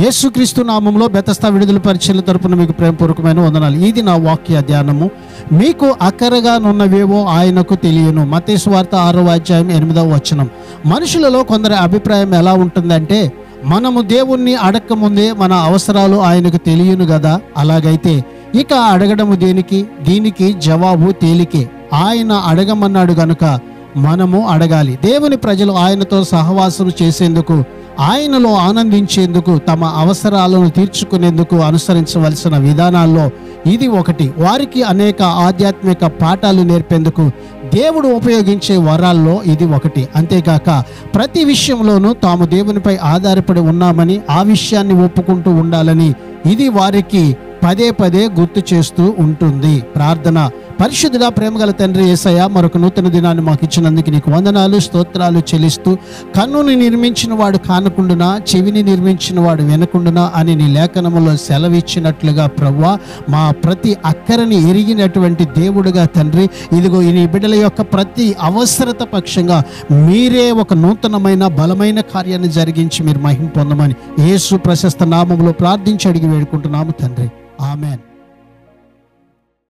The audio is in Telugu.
యేసుక్రీస్తు నామములో బెతస్తా విడుదల పరిచర్ల తరపున మీకు ప్రేమపూర్వకమైన వందనాలు. ఇది నా వాక్య ధ్యానము. మీకు అక్కరగానున్నవేవో ఆయనకు తెలియను. మత్తయి సువార్త 6వ అధ్యాయం 8వ వచనం. మనుషులలో కొందరి అభిప్రాయం ఎలా ఉంటుందంటే, మనము దేవుణ్ణి అడగకముందే మన అవసరాలు ఆయనకు తెలియను కదా. అలాగైతే ఇక అడగడము దేనికి? దీనికి జవాబు తేలికే. ఆయన అడగమన్నాడు గనుక మనము అడగాలి. దేవుని ప్రజలు ఆయనతో సహవాసం చేసేందుకు, ఆయనలో ఆనందించేందుకు, తమ అవసరాలను తీర్చుకునేందుకు అనుసరించవలసిన విధానాల్లో ఇది ఒకటి. వారికి అనేక ఆధ్యాత్మిక పాఠాలు నేర్పేందుకు దేవుడు ఉపయోగించే వరాల్లో ఇది ఒకటి. అంతేకాక ప్రతి విషయంలోనూ తాము దేవునిపై ఆధారపడి ఉన్నామని, ఆ విషయాన్ని ఒప్పుకుంటూ ఉండాలని ఇది వారికి పదే పదే గుర్తు చేస్తూ ఉంటుంది. ప్రార్థన. పరిశుద్ధుడా, ప్రేమగల తండ్రి యేసయ్య, మరొక నూతన దినాన్ని మాకు ఇచ్చినందుకు నీకు వందనాలు, స్తోత్రాలు చెల్లిస్తూ, కన్నుని నిర్మించిన వాడు కానకుండునా, చెవిని నిర్మించిన వాడు వినకుండునా అని నీ లేఖనములో సెలవిచ్చినట్లుగా ప్రభువా, మా ప్రతి అక్కరని ఎరిగినటువంటి దేవుడుగా తండ్రి, ఇదిగో ఈ బిడ్డల యొక్క ప్రతి అవసరత పక్షంగా మీరే ఒక నూతనమైన బలమైన కార్యాన్ని జరిగించి మీరు మహిమ పొందమని యేసు ప్రశస్త నామములో ప్రార్థించి అడిగి వేడుకుంటున్నాము తండ్రి. ఆమెన్.